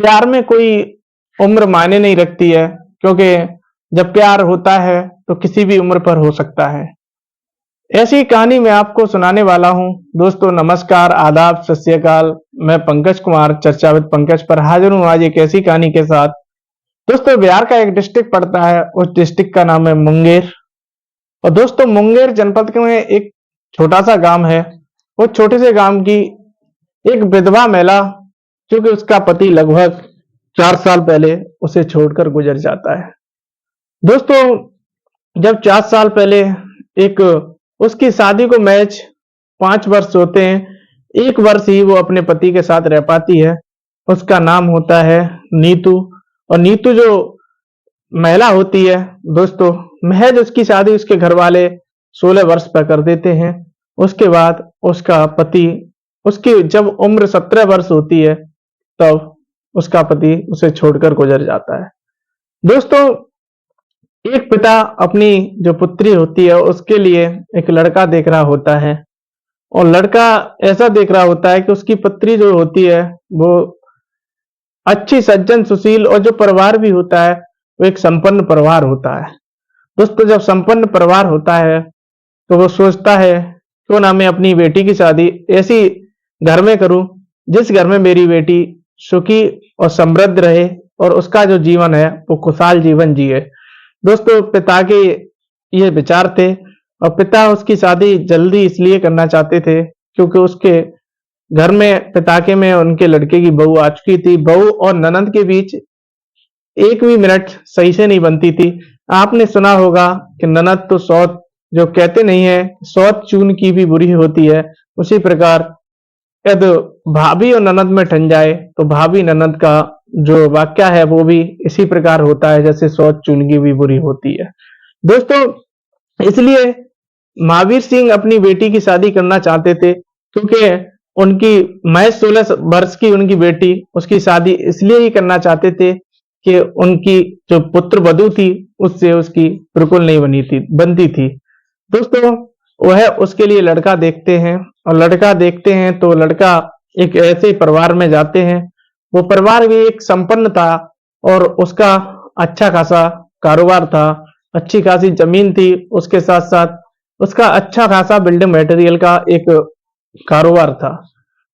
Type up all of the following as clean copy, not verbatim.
प्यार में कोई उम्र मायने नहीं रखती है, क्योंकि जब प्यार होता है तो किसी भी उम्र पर हो सकता है। ऐसी कहानी मैं आपको सुनाने वाला हूँ। दोस्तों नमस्कार, आदाब, सत श्री अकाल। मैं पंकज कुमार, चर्चा विद पंकज पर हाजिर हूँ आज एक ऐसी कहानी के साथ। दोस्तों बिहार का एक डिस्ट्रिक्ट पड़ता है, उस डिस्ट्रिक्ट का नाम है मुंगेर। और दोस्तों मुंगेर जनपद में एक छोटा सा गांव है। उस छोटे से गांव की एक विधवा महिला, जो कि उसका पति लगभग 4 साल पहले उसे छोड़कर गुजर जाता है। दोस्तों जब 4 साल पहले एक उसकी शादी को मैच 5 वर्ष होते हैं, 1 वर्ष ही वो अपने पति के साथ रह पाती है। उसका नाम होता है नीतू। और नीतू जो महिला होती है दोस्तों, महज उसकी शादी उसके घर वाले 16 वर्ष पर कर देते हैं। उसके बाद उसका पति, उसकी जब उम्र 17 वर्ष होती है तब उसका पति उसे छोड़कर गुजर जाता है। दोस्तों एक पिता अपनी जो पुत्री होती है उसके लिए एक लड़का देख रहा होता है। और लड़का ऐसा देख रहा होता है कि उसकी पुत्री जो होती है वो अच्छी, सज्जन, सुशील, और जो परिवार भी होता है वो एक संपन्न परिवार होता है। दोस्तों जब संपन्न परिवार होता है तो वो सोचता है क्यों ना मैं अपनी बेटी की शादी ऐसी घर में करूं जिस घर में मेरी बेटी सुखी और समृद्ध रहे और उसका जो जीवन है वो खुशहाल जीवन जिए। दोस्तों पिता के ये विचार थे, और पिता उसकी शादी जल्दी इसलिए करना चाहते थे क्योंकि उसके घर में, पिता के में, उनके लड़के की बहू आ चुकी थी। बहू और ननंद के बीच एक भी मिनट सही से नहीं बनती थी। आपने सुना होगा कि ननद तो सौत, जो कहते नहीं है सौत चून की भी बुरी होती है, उसी प्रकार यदि भाभी और ननद में ठन जाए तो भाभी ननद का जो वाक्य है वो भी इसी प्रकार होता है जैसे सौत चून की भी बुरी होती है। दोस्तों इसलिए महावीर सिंह अपनी बेटी की शादी करना चाहते थे, क्योंकि उनकी महज 16 वर्ष की उनकी बेटी, उसकी शादी इसलिए ही करना चाहते थे कि उनकी जो पुत्र वधू थी उससे उसकी बिल्कुल नहीं बनती थी। दोस्तों वह उसके लिए लड़का देखते हैं, और लड़का देखते हैं तो लड़का एक ऐसे परिवार में जाते हैं। वो परिवार भी एक संपन्न था और उसका अच्छा खासा कारोबार था, अच्छी खासी जमीन थी, उसके साथ साथ उसका अच्छा खासा बिल्डिंग मटेरियल का एक कारोबार था।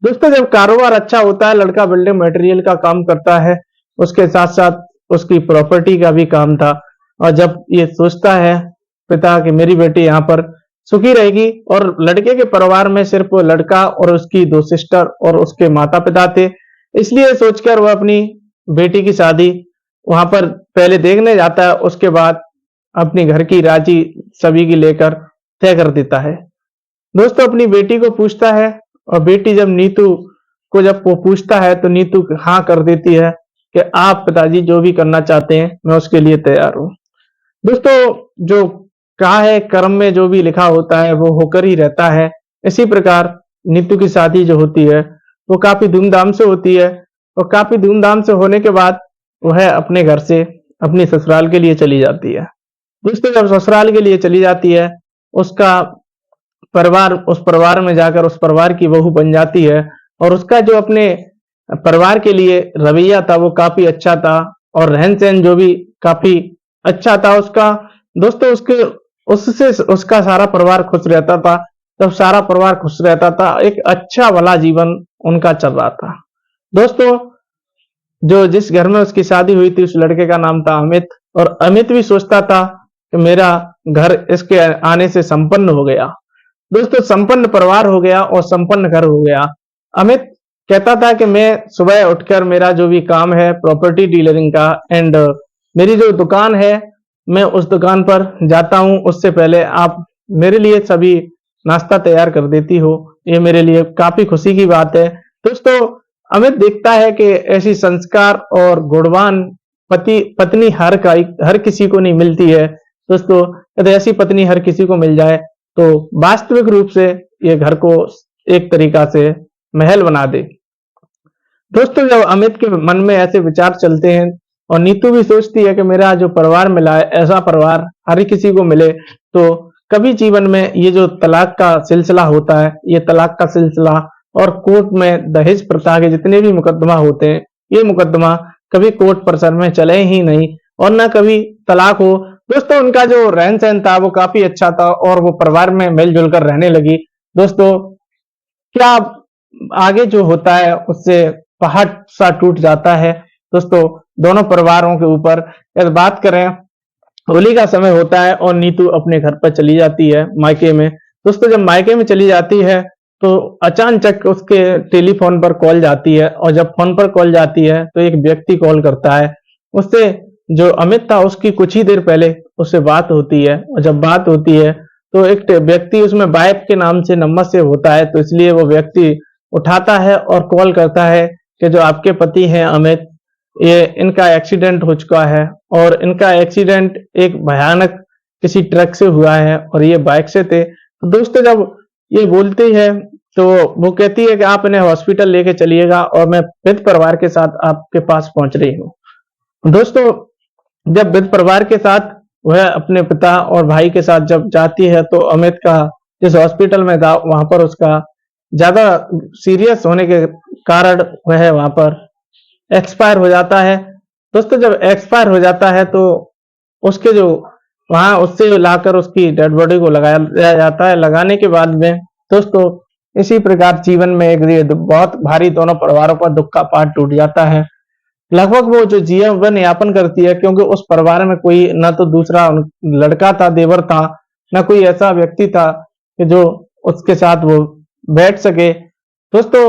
दोस्तों जब कारोबार अच्छा होता है, लड़का बिल्डिंग मटेरियल का काम करता है, उसके साथ साथ उसकी प्रॉपर्टी का भी काम था। और जब ये सोचता है पिता कि मेरी बेटी यहाँ पर सुखी रहेगी, और लड़के के परिवार में सिर्फ वो लड़का और उसकी 2 सिस्टर और उसके माता पिता थे, इसलिए सोचकर वह अपनी बेटी की शादी वहां पर पहले देखने जाता है, उसके बाद अपनी घर की राजी सभी की लेकर तय कर देता है। दोस्तों अपनी बेटी को पूछता है, और बेटी जब नीतू को जब वो पूछता है तो नीतू हाँ कर देती है कि आप पिताजी जो भी करना चाहते हैं मैं उसके लिए तैयार हूं। दोस्तों जो कहा है कर्म में जो भी लिखा होता है वो होकर ही रहता है। इसी प्रकार नीतू की शादी जो होती है वो काफी धूमधाम से होती है, और काफी धूमधाम से होने के बाद वह अपने घर से अपनी ससुराल के लिए चली जाती है। दोस्तों जब ससुराल के लिए चली जाती है, उसका परिवार, उस परिवार में जाकर उस परिवार की बहू बन जाती है, और उसका जो अपने परिवार के लिए रवैया था वो काफी अच्छा था, और रहन सहन जो भी काफी अच्छा था उसका। दोस्तों उसके उससे उसका सारा परिवार खुश रहता था। जब सारा परिवार खुश रहता था, एक अच्छा भला जीवन उनका चल रहा था। दोस्तों जो जिस घर में उसकी शादी हुई थी उस लड़के का नाम था अमित, और अमित भी सोचता था कि मेरा घर इसके आने से संपन्न हो गया। दोस्तों संपन्न परिवार हो गया और संपन्न घर हो गया। अमित कहता था कि मैं सुबह उठकर मेरा जो भी काम है प्रॉपर्टी डीलरिंग का, एंड मेरी जो दुकान है मैं उस दुकान पर जाता हूं, उससे पहले आप मेरे लिए सभी नाश्ता तैयार कर देती हो, ये मेरे लिए काफी खुशी की बात है। दोस्तों अमित देखता है कि ऐसी संस्कार और गुणवान पत्नी हर किसी को नहीं मिलती है। दोस्तों यदि ऐसी पत्नी हर किसी को मिल जाए तो वास्तविक रूप से ये घर को एक तरीका से महल बना दे। दोस्तों जब अमित के मन में ऐसे विचार चलते हैं, और नीतू भी सोचती है कि मेरा जो परिवार मिला है ऐसा परिवार हर किसी को मिले, तो कभी जीवन में ये जो तलाक का सिलसिला होता है, ये तलाक का सिलसिला और कोर्ट में दहेज प्रथा के जितने भी मुकदमा होते हैं ये मुकदमा कभी कोर्ट परिसर में चले ही नहीं और ना कभी तलाक हो। दोस्तों उनका जो रहन सहन था वो काफी अच्छा था और वो परिवार में मिलजुल कर रहने लगी। दोस्तों क्या आगे जो होता है उससे पहाड़ सा टूट जाता है। दोस्तों दोनों परिवारों के ऊपर, यदि बात करें, होली का समय होता है और नीतू अपने घर पर चली जाती है मायके में। दोस्तों जब मायके में चली जाती है तो अचानक उसके टेलीफोन पर कॉल जाती है और जब फोन पर कॉल जाती है तो एक व्यक्ति कॉल करता है। उससे जो अमित था उसकी कुछ ही देर पहले उससे बात होती है और जब बात होती है तो एक व्यक्ति उसमें वाइफ के नाम से नंबर से होता है, तो इसलिए वो व्यक्ति उठाता है और कॉल करता है कि जो आपके पति हैं अमित, ये इनका एक्सीडेंट हो चुका है और इनका एक्सीडेंट एक भयानक किसी ट्रक से हुआ है और ये बाइक से थे। तो दोस्तों जब ये बोलती है तो वो कहती है कि आप इन्हें हॉस्पिटल लेके चलिएगा और मैं विद परिवार के साथ आपके पास पहुंच रही हूँ। दोस्तों जब विद परिवार के साथ वह अपने पिता और भाई के साथ जब जाती है तो अमित का जिस हॉस्पिटल में था वहां पर उसका ज्यादा सीरियस होने के कारण वह वहां पर एक्सपायर हो जाता है। दोस्तों जब एक्सपायर हो जाता है तो उसके जो वहां उससे लाकर उसकी डेड बॉडी को लगाया जाता है। लगाने के बाद में दोस्तों इसी प्रकार जीवन में एक बहुत भारी दोनों परिवारों पर दुख का पहाड़ टूट जाता है। लगभग वो जो जीवन यापन करती है, क्योंकि उस परिवार में कोई ना तो दूसरा लड़का था, देवर था, ना कोई ऐसा व्यक्ति था कि जो उसके साथ वो बैठ सके। दोस्तों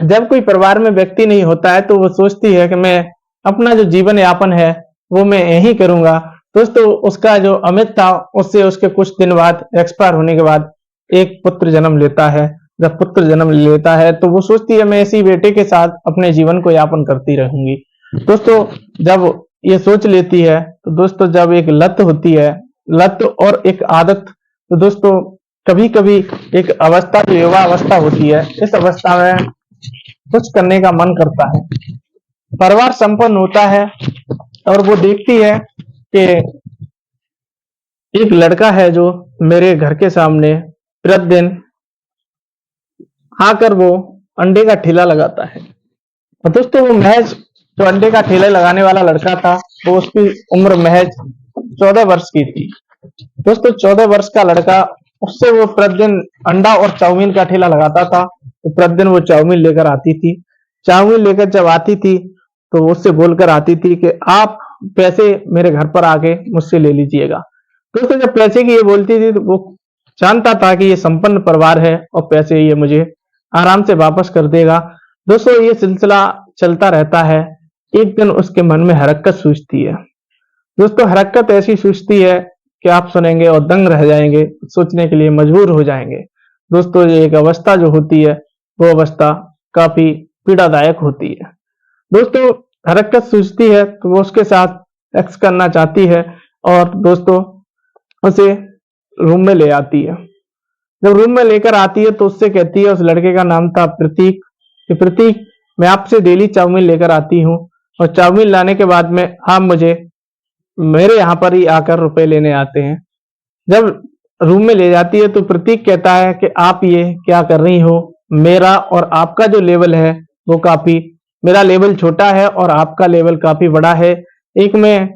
जब कोई परिवार में व्यक्ति नहीं होता है तो वो सोचती है कि मैं अपना जो जीवन यापन है वो मैं यही करूंगा। दोस्तों उसका जो अमित था उससे उसके कुछ दिन बाद एक्सपायर होने के बाद एक पुत्र जन्म लेता है। जब पुत्र जन्म लेता है तो वो सोचती है मैं इसी बेटे के साथ अपने जीवन को यापन करती रहूंगी। दोस्तों जब ये सोच लेती है तो दोस्तों जब एक लत होती है, लत और एक आदत, तो दोस्तों कभी कभी एक अवस्था जो युवा अवस्था होती है, इस अवस्था में कुछ करने का मन करता है। परिवार संपन्न होता है और वो देखती है कि एक लड़का है जो मेरे घर के सामने प्रतिदिन आकर वो अंडे का ठेला लगाता है। और दोस्तों वो महज जो अंडे का ठेला लगाने वाला लड़का था वो उसकी उम्र महज 14 वर्ष की थी। दोस्तों 14 वर्ष का लड़का, उससे वो प्रतिदिन अंडा और चाउमीन का ठेला लगाता था। तो प्रतिदिन वो चाउमीन लेकर आती थी। चाउमीन लेकर जब आती थी तो उससे बोलकर आती थी कि आप पैसे मेरे घर पर आके मुझसे ले लीजिएगा। दोस्तों जब पैसे की ये बोलती थी तो वो जानता था कि ये संपन्न परिवार है और पैसे ये मुझे आराम से वापस कर देगा। दोस्तों ये सिलसिला चलता रहता है। एक दिन उसके मन में हरकत सूझती है। दोस्तों हरकत ऐसी सूझती है कि आप सुनेंगे और दंग रह जाएंगे, सोचने के लिए मजबूर हो जाएंगे। दोस्तों ये एक अवस्था जो होती है वो अवस्था काफी पीड़ादायक होती है। दोस्तों हरकत सूझती है तो वो उसके साथ एक्स करना चाहती है और दोस्तों उसे रूम में ले आती है। जब रूम में लेकर आती है तो उससे कहती है, उस लड़के का नाम था प्रतीक, कि प्रतीक मैं आपसे डेली चाउमीन लेकर आती हूँ और चाउमीन लाने के बाद में आप मुझे मेरे यहाँ पर ही आकर रुपए लेने आते हैं। जब रूम में ले जाती है तो प्रतीक कहता है कि आप ये क्या कर रही हो, मेरा और आपका जो लेवल है वो काफी, मेरा लेवल छोटा है और आपका लेवल काफी बड़ा है। एक मैं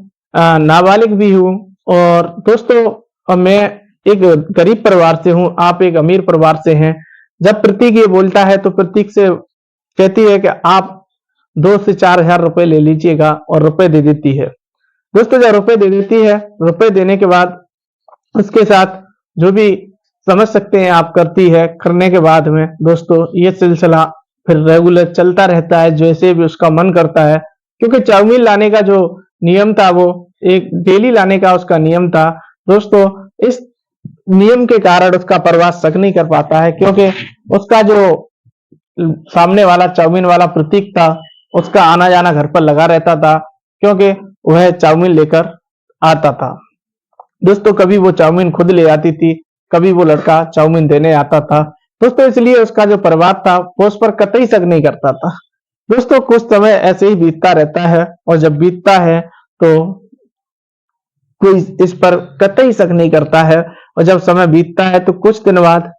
नाबालिग भी हूँ और दोस्तों और मैं एक गरीब परिवार से हूँ, आप एक अमीर परिवार से हैं। जब प्रतीक ये बोलता है तो प्रतीक से कहती है कि आप 2 से 4 हजार रुपए ले लीजिएगा और रुपए दे देती है। दोस्तों जब रुपए दे देती है, रुपए देने के बाद उसके साथ जो भी समझ सकते हैं आप करती है। करने के बाद में दोस्तों ये सिलसिला फिर रेगुलर चलता रहता है जैसे भी उसका मन करता है, क्योंकि चाउमीन लाने का जो नियम था वो एक डेली लाने का उसका नियम था। दोस्तों इस नियम के कारण उसका परिवार शक नहीं कर पाता है, क्योंकि उसका जो सामने वाला चाउमीन वाला प्रतीक था उसका आना जाना घर पर लगा रहता था, क्योंकि वह चाउमीन लेकर आता था। दोस्तों कभी वो चाउमीन खुद ले आती थी, कभी वो लड़का चाउमीन देने आता था। दोस्तों इसलिए उसका जो परिवार था वो उस पर कतई शक नहीं करता था। दोस्तों कुछ समय ऐसे ही बीतता रहता है और जब बीतता है तो कोई इस पर कतई शक नहीं करता है। और जब समय बीतता है तो कुछ दिन बाद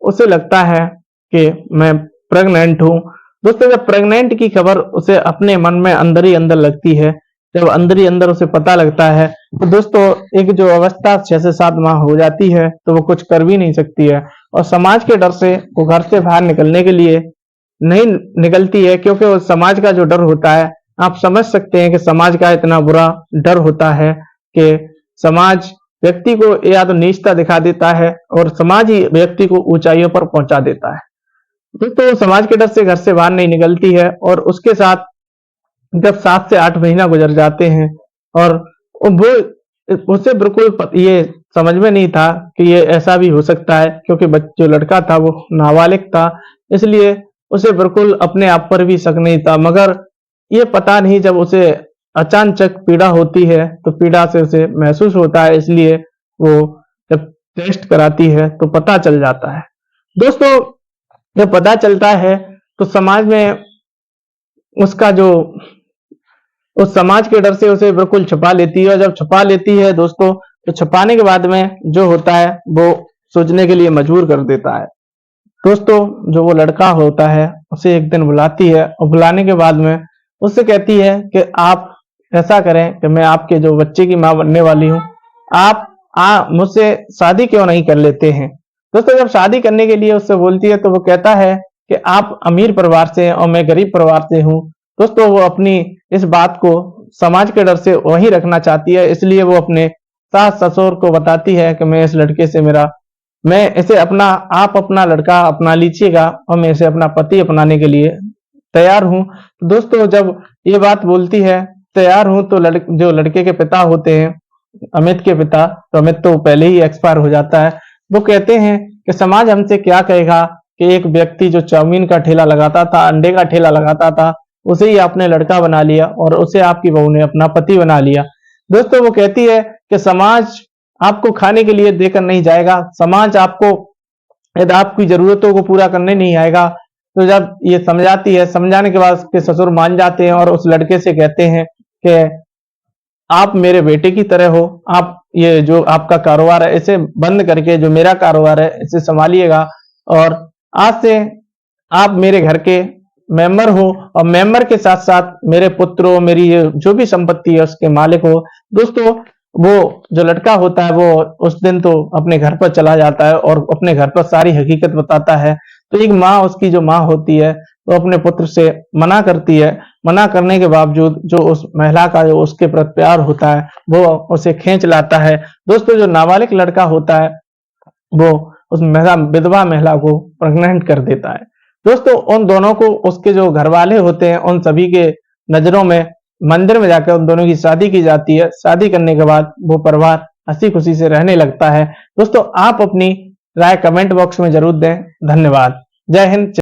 उसे लगता है कि मैं प्रेग्नेंट हूं। दोस्तों जब प्रेग्नेंट की खबर उसे अपने मन में अंदर ही अंदर लगती है, जब अंदर ही अंदर उसे पता लगता है, तो दोस्तों एक जो अवस्था 6 से 7 माह हो जाती है तो वो कुछ कर भी नहीं सकती है, और समाज के डर से वो घर से बाहर निकलने के लिए नहीं निकलती है, क्योंकि वो समाज का जो डर होता है, आप समझ सकते हैं कि समाज का इतना बुरा डर होता है कि समाज व्यक्ति को या तो नीचता दिखा देता है और समाज ही व्यक्ति को ऊंचाइयों पर पहुंचा देता है। तो समाज के डर से घर से बाहर नहीं निकलती है, और उसके साथ जब 7 से 8 महीना गुजर जाते हैं और वो उसे बिल्कुल ये समझ में नहीं था कि ये ऐसा भी हो सकता है, क्योंकि जो लड़का था वो नाबालिग था, इसलिए उसे बिल्कुल अपने आप पर भी शक नहीं था। मगर ये पता नहीं, जब उसे अचानक पीड़ा होती है तो पीड़ा से उसे महसूस होता है, इसलिए वो जब टेस्ट कराती है तो पता चल जाता है। दोस्तों जब पता चलता है तो समाज में उसका जो उस समाज के डर से उसे बिल्कुल छुपा लेती है, और जब छुपा लेती है दोस्तों, तो छुपाने के बाद में जो होता है वो सोचने के लिए मजबूर कर देता है। दोस्तों जो वो लड़का होता है उसे एक दिन बुलाती है, और बुलाने के बाद में उससे कहती है कि आप ऐसा करें कि मैं आपके जो बच्चे की माँ बनने वाली हूँ, आप मुझसे शादी क्यों नहीं कर लेते हैं। दोस्तों जब शादी करने के लिए उससे बोलती है तो वो कहता है कि आप अमीर परिवार से हैं और मैं गरीब परिवार से हूँ। दोस्तों वो अपनी इस बात को समाज के डर से वहीं रखना चाहती है, इसलिए वो अपने सास ससुर को बताती है कि मैं इस लड़के से मैं इसे आप अपना लड़का अपना लीजिएगा और मैं इसे अपना पति अपनाने के लिए तैयार हूं। तो दोस्तों जब ये बात बोलती है तैयार हूं, तो जो लड़के के पिता होते हैं, अमित के पिता, तो अमित तो पहले ही एक्सपायर हो जाता है, वो कहते हैं कि समाज हमसे क्या कहेगा कि एक व्यक्ति जो चाउमीन का ठेला लगाता था, अंडे का ठेला लगाता था, उसे ही आपने लड़का बना लिया और उसे आपकी बहू ने अपना पति बना लिया। दोस्तों वो कहती है कि समाज आपको खाने के लिए देकर नहीं जाएगा, समाज आपको यदि आपकी जरूरतों को पूरा करने नहीं आएगा। तो जब ये समझाती है, समझाने के बाद उसके ससुर मान जाते हैं और उस लड़के से कहते हैं कि आप मेरे बेटे की तरह हो, आप ये जो आपका कारोबार है इसे बंद करके जो मेरा कारोबार है इसे संभालिएगा, और आज से आप मेरे घर के मेंबर हो, और मेंबर के साथ साथ मेरे पुत्रों, मेरी जो भी संपत्ति है उसके मालिक हो। दोस्तों वो जो लड़का होता है वो उस दिन तो अपने घर पर चला जाता है और अपने घर पर सारी हकीकत बताता है। तो एक माँ, उसकी जो माँ होती है, वो अपने पुत्र से मना करती है। मना करने के बावजूद जो उस महिला का जो उसके प्रति प्यार होता है वो उसे खींच लाता है। दोस्तों जो नाबालिग लड़का होता है वो उस विधवा महिला को प्रेग्नेंट कर देता है। दोस्तों उन दोनों को उसके जो घर वाले होते हैं उन सभी के नजरों में मंदिर में जाकर उन दोनों की शादी की जाती है। शादी करने के बाद वो परिवार हंसी खुशी से रहने लगता है। दोस्तों आप अपनी राय कमेंट बॉक्स में जरूर दें। धन्यवाद। जय हिंद।